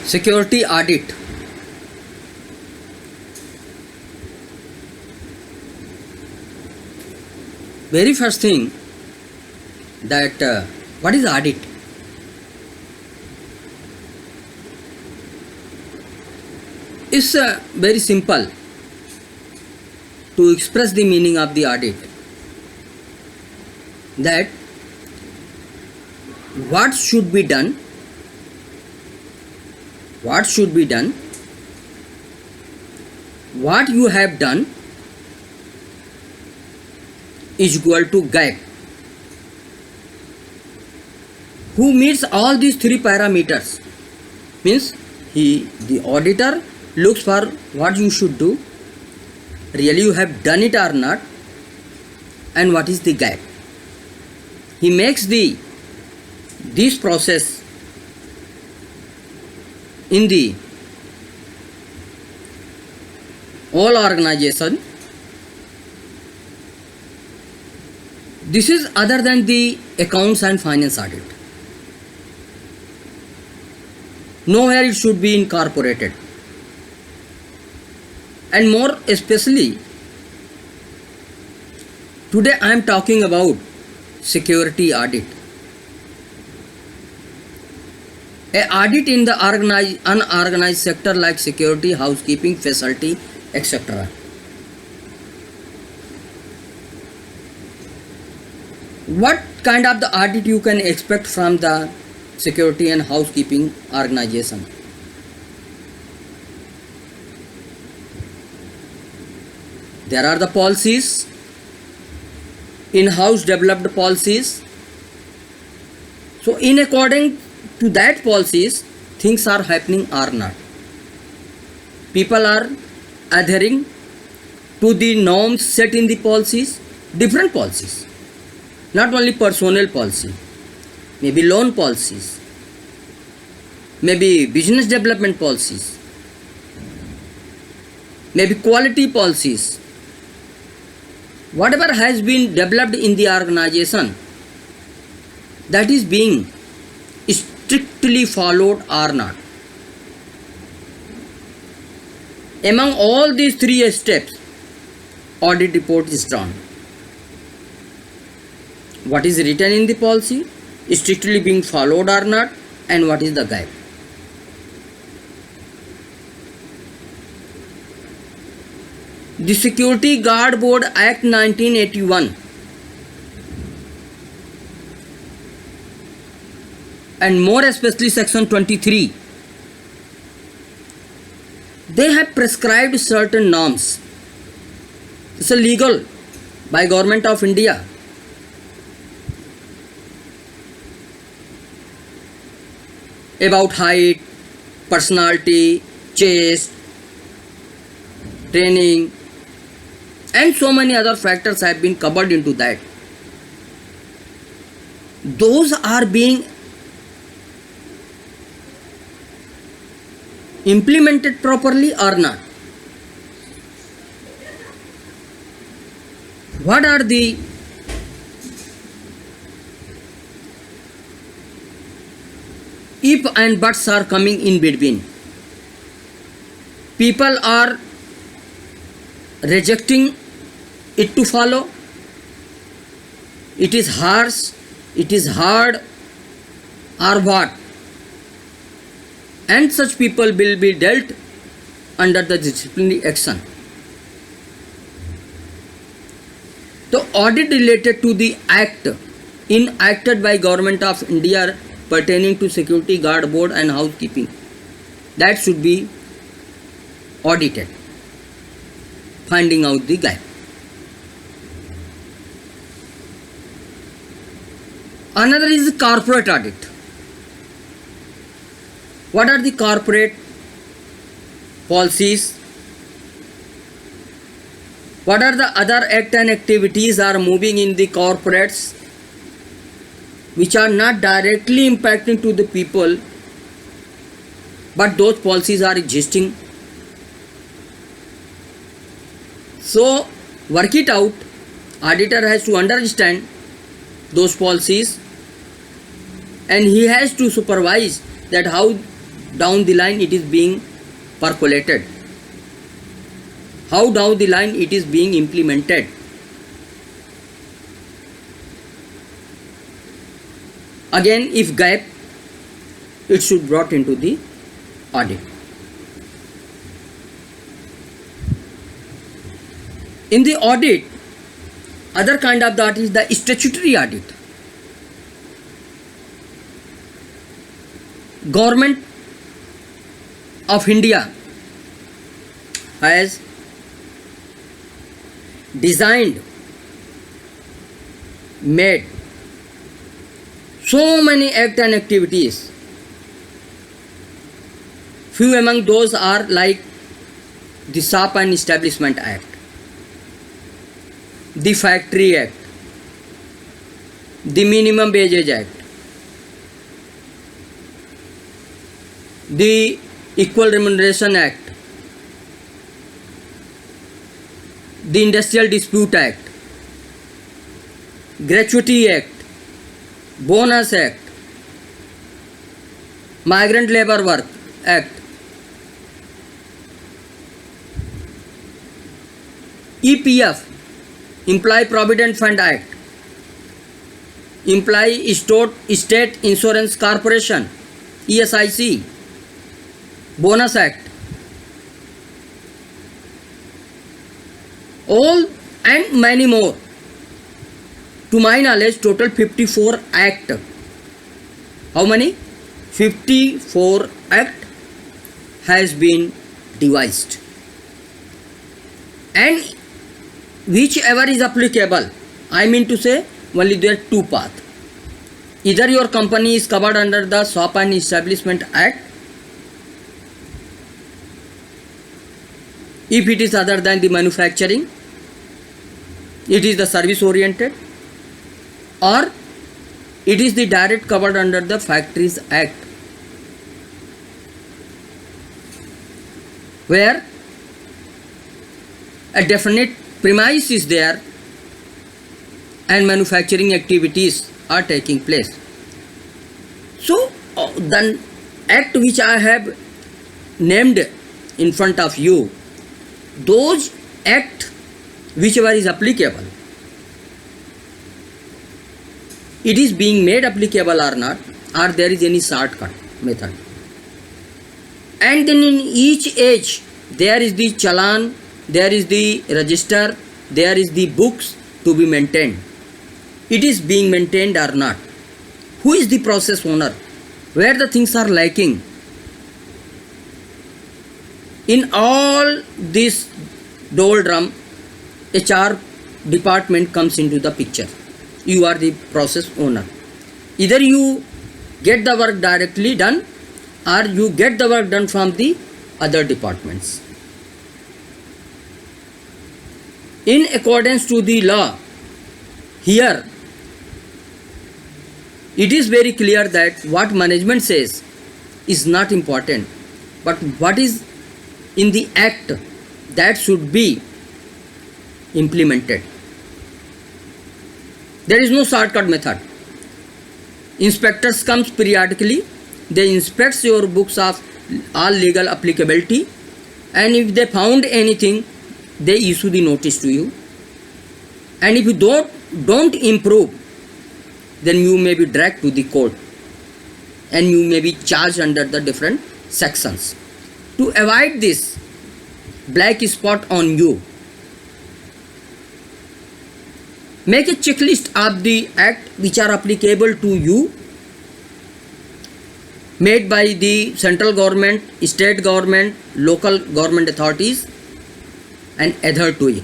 Security audit. Very first thing that what is audit? It's very simple to express the meaning of the audit. That what should be done, what you have done is equal to gap. Who meets all these three parameters? Means the auditor looks for what you should do, really you have done it or not, and what is the gap. He makes this process in the all organization. This is other than the accounts and finance audit. Nowhere it should be incorporated. And more especially, today I am talking about security audit. A audit in the unorganized sector like security, housekeeping, facility, etc. What kind of the audit you can expect from the security and housekeeping organization? There are the policies, in-house developed policies. So in according to that policies, things are happening or not. People are adhering to the norms set in the policies, different policies. Not only personnel policy, maybe loan policies, maybe business development policies, maybe quality policies. Whatever has been developed in the organization, that is being strictly followed or not. Among all these three steps, audit report is drawn. What is written in the policy, strictly being followed or not, and what is the gap. The Security Guard Board Act 1981 and more especially section 23, they have prescribed certain norms. It's legal by Government of India. About height, personality, chest, training, and so many other factors have been covered into that. Those are being implemented properly or not? What are the if and buts are coming in between? People are rejecting it to follow. It is harsh, it is hard, or what? And such people will be dealt under the disciplinary action. The audit related to the act enacted by Government of India pertaining to Security Guard Board and housekeeping, that should be audited, finding out the gap. Another is the corporate audit. What are the corporate policies? What are the other act and activities are moving in the corporates which are not directly impacting to the people, but those policies are existing? So work it out. Auditor has to understand those policies and he has to supervise that how down the line it is being percolated, how down the line it is being implemented. Again, if gap, it should brought into the audit. In the audit, other kind of that is the statutory audit. Government of India has designed, made so many acts and activities. Few among those are like the Shop and Establishment Act, the Factory Act, the Minimum Wages Act, the Equal Remuneration Act, the Industrial Dispute Act, Gratuity Act, Bonus Act, Migrant Labour Work Act, EPF, Employee Provident Fund Act, Employee State Insurance Corporation, ESIC, Bonus Act, all and many more. To my knowledge, total 54 Act. How many? 54 Act has been devised. And whichever is applicable, I mean to say, only there are two paths. Either your company is covered under the Shop and Establishment Act, if it is other than the manufacturing, it is the service oriented, or it is the direct covered under the Factories Act, where a definite premise is there and manufacturing activities are taking place. So the act which I have named in front of you, those act whichever is applicable, it is being made applicable or not, or there is any shortcut method. And then in each age there is the challan, there is the register, there is the books to be maintained. It is being maintained or not. Who is the process owner? Where the things are lacking? In all this doldrum, HR department comes into the picture. You are the process owner. Either you get the work directly done, or you get the work done from the other departments. In accordance to the law, here it is very clear that what management says is not important, but what is in the act, that should be implemented. There is no shortcut method. Inspectors comes periodically, they inspect your books of all legal applicability, and if they found anything, they issue the notice to you. And if you don't improve, then you may be dragged to the court and you may be charged under the different sections. To avoid this black spot on you, make a checklist of the act which are applicable to you, made by the central government, state government, local government authorities, and adhere to it.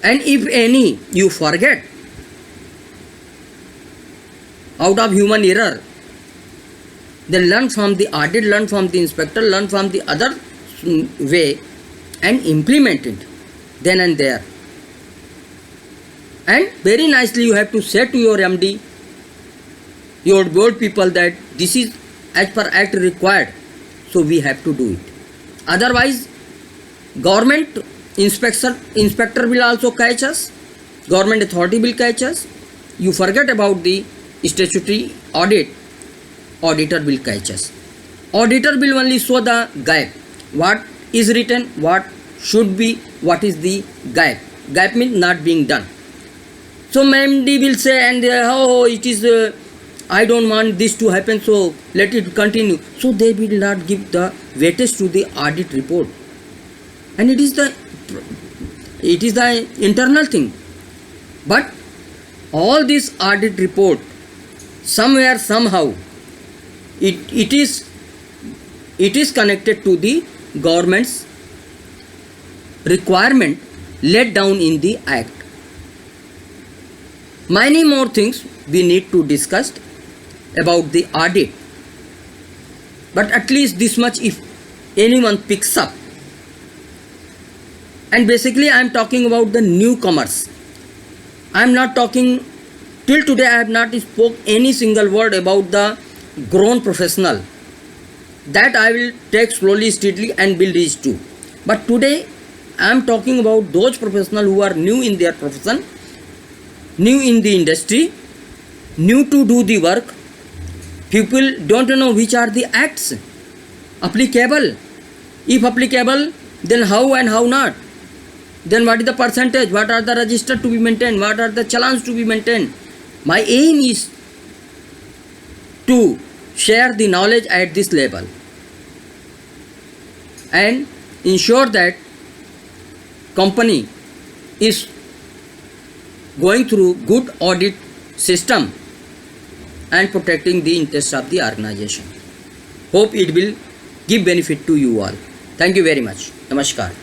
And if any you forget, out of human error, then learn from the audit, learn from the inspector, learn from the other way and implement it then and there. And very nicely you have to say to your MD, your board people, that this is as per act required, so we have to do it. Otherwise, government inspector will also catch us, government authority will catch us. You forget about the statutory audit, auditor will catch us. Auditor will only show the gap. What is written, what should be, what is the gap. Gap means not being done. So MD will say, and oh, it is, I don't want this to happen, so let it continue. So they will not give the weightage to the audit report. And it is the internal thing. But all this audit report, somewhere, somehow, it is connected to the government's requirement laid down in the act. Many more things we need to discuss about the audit, but at least this much if anyone picks up. And basically I am talking about the newcomers. I am not talking, till today I have not spoke any single word about the grown professional. That I will take slowly, steadily and will reach to. But today I am talking about those professionals who are new in their profession, new in the industry, new to do the work. People don't know which are the acts applicable. If applicable, then how and how not. Then what is the percentage, what are the registers to be maintained, what are the challans to be maintained. My aim is to share the knowledge at this level and ensure that company is going through good audit system and protecting the interests of the organization. Hope it will give benefit to you all. Thank you very much. Namaskar.